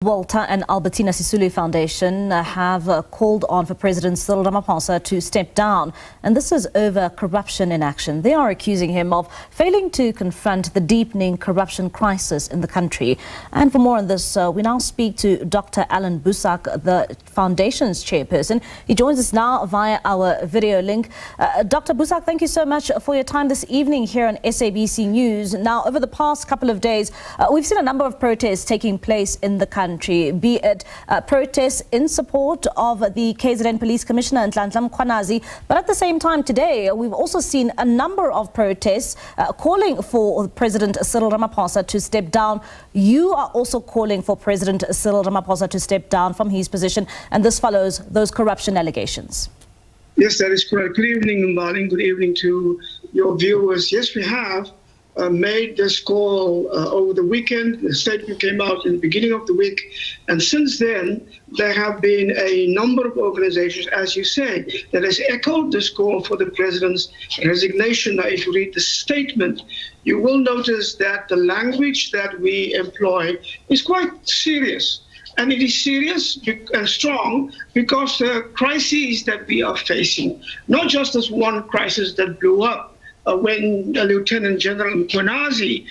Walter and Albertina Sisulu Foundation have called on for President Ramaphosa to step down, and this is over corruption in action. They are accusing him of failing to confront the deepening corruption crisis in the country. And for more on this, we now speak to Dr. Allan Boesak, the Foundation's chairperson. He joins us now via our video link. Dr. Boesak, thank you so much for your time this evening here on SABC News. Now, over the past couple of days, we've seen a number of protests taking place in the country, be it protests in support of the KZN Police Commissioner Nhlanhla Mkhwanazi, but at the same time today we've also seen a number of protests calling for President Cyril Ramaphosa to step down. You are also calling for President Cyril Ramaphosa to step down from his position, and this follows those corruption allegations. Yes, that is correct. Good evening, Marlene. Good evening to your viewers. Yes, we have made this call over the weekend. The statement came out in the beginning of the week. And since then, there have been a number of organizations, as you say, that has echoed this call for the president's resignation. Now, if you read the statement, you will notice that the language that we employ is quite serious. And it is serious and strong because the crises that we are facing, not just as one crisis that blew up, when Lieutenant General Mkhwanazi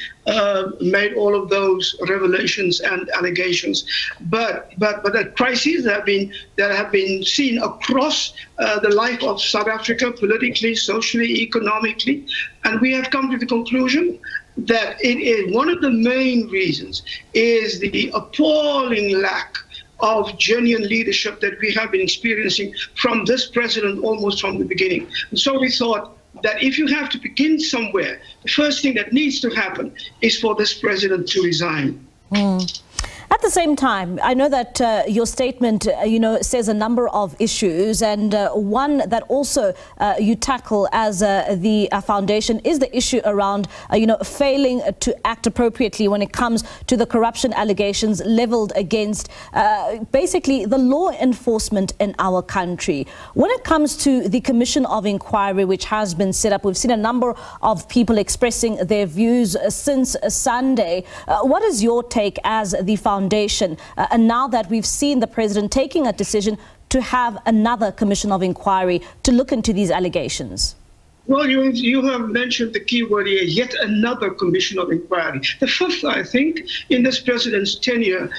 made all of those revelations and allegations, but the crises that have been seen across the life of South Africa, politically, socially, economically, and we have come to the conclusion that it is one of the main reasons is the appalling lack of genuine leadership that we have been experiencing from this president almost from the beginning. And so we thought that if you have to begin somewhere, the first thing that needs to happen is for this president to resign. At the same time, I know that your statement, says a number of issues, and one that also you tackle as the foundation is the issue around, failing to act appropriately when it comes to the corruption allegations leveled against basically the law enforcement in our country. When it comes to the Commission of Inquiry, which has been set up, we've seen a number of people expressing their views since Sunday. What is your take as the foundation? And now that we've seen the president taking a decision to have another commission of inquiry to look into these allegations? Well, you have mentioned the key word here, yet another commission of inquiry. The fifth, I think, in this president's tenure,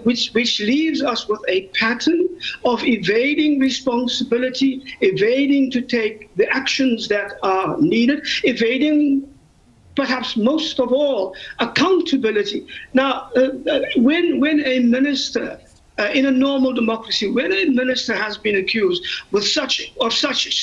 which leaves us with a pattern of evading responsibility, evading to take the actions that are needed, evading perhaps most of all, accountability. Now, when a minister, in a normal democracy, when a minister has been accused of such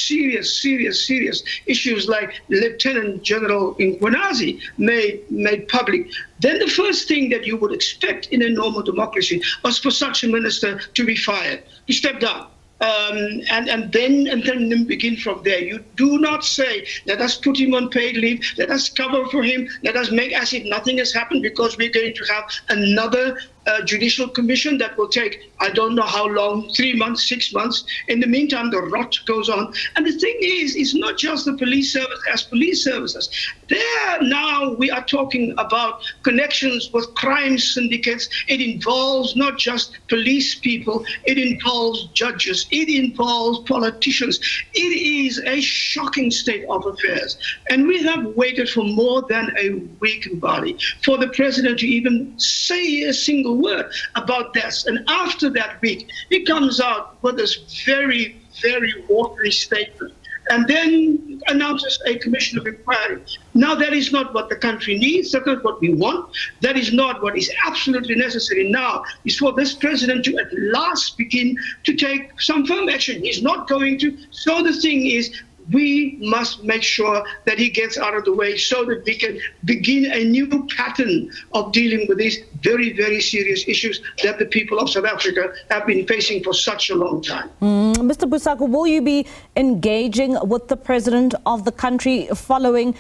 serious issues like Lieutenant General Mkhwanazi made public, then the first thing that you would expect in a normal democracy was for such a minister to be fired, to step down. And then begin from there. You do not say, let us put him on paid leave, let us cover for him, let us make as if nothing has happened because we're going to have another judicial commission that will take, I don't know how long, 3 months, 6 months. In the meantime, the rot goes on. And the thing is, it's not just the police service as police services. There now we are talking about connections with crime syndicates. It involves not just police people, it involves judges, it involves politicians. It is a shocking state of affairs. And we have waited for more than a week, Bali, for the president to even say a single word about this. And after that week, he comes out with this very, very watery statement and then announces a commission of inquiry. Now, that is not what the country needs. That's not what we want. That is not what is absolutely necessary now. Is for this president to at last begin to take some firm action. He's not going to. So the thing is, we must make sure that he gets out of the way so that we can begin a new pattern of dealing with these very, very serious issues that the people of South Africa have been facing for such a long time. Mr. Boesak, will you be engaging with the president of the country following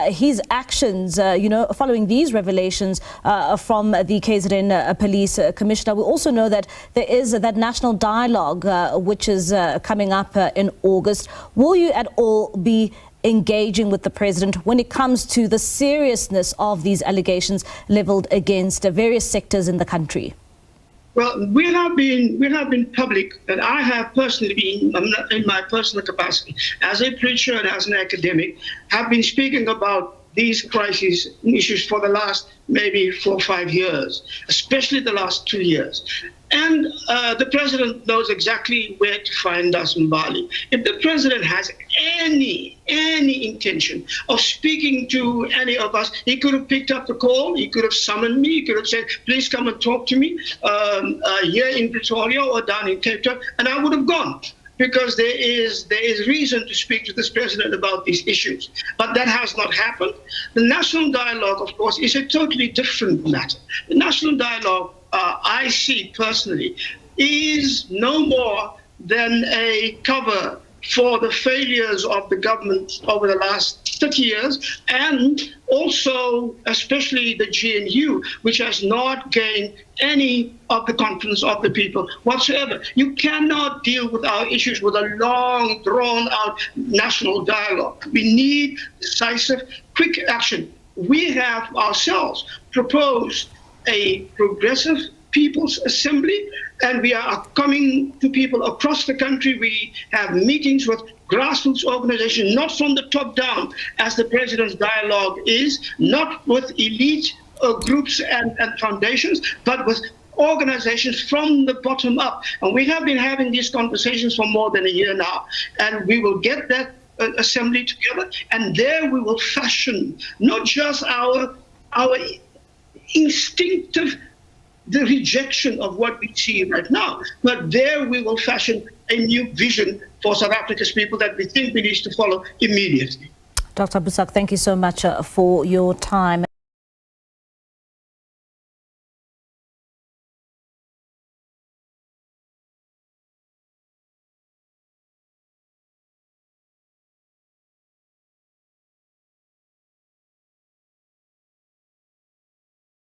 his actions, following these revelations from the KZN Police Commissioner? We also know that there is that national dialogue which is coming up in August. Will you at all be engaging with the president when it comes to the seriousness of these allegations leveled against various sectors in the country? Well, we have been public, and I have personally been, in my personal capacity, as a preacher and as an academic, have been speaking about these crises issues for the last maybe 4 or 5 years, especially the last 2 years. And the president knows exactly where to find us in Bali. If the president has any intention of speaking to any of us, he could have picked up the call, he could have summoned me, he could have said, please come and talk to me here in Pretoria or down in Cape Town, and I would have gone. Because there is reason to speak to this president about these issues. But that has not happened. The national dialogue, of course, is a totally different matter. The national dialogue, I see personally, is no more than a cover for the failures of the government over the last 30 years, and also especially the GNU, which has not gained any of the confidence of the people whatsoever. You cannot deal with our issues with a long, drawn-out national dialogue. We need decisive, quick action. We have ourselves proposed a progressive People's Assembly, and we are coming to people across the country. We have meetings with grassroots organizations, not from the top down, as the president's dialogue is, not with elite groups and foundations, but with organizations from the bottom up. And we have been having these conversations for more than a year now, and we will get that assembly together, and there we will fashion not just our instinctive the rejection of what we see right now, but there we will fashion a new vision for South Africa's people that we think we need to follow immediately. Dr. Boesak, thank you so much for your time.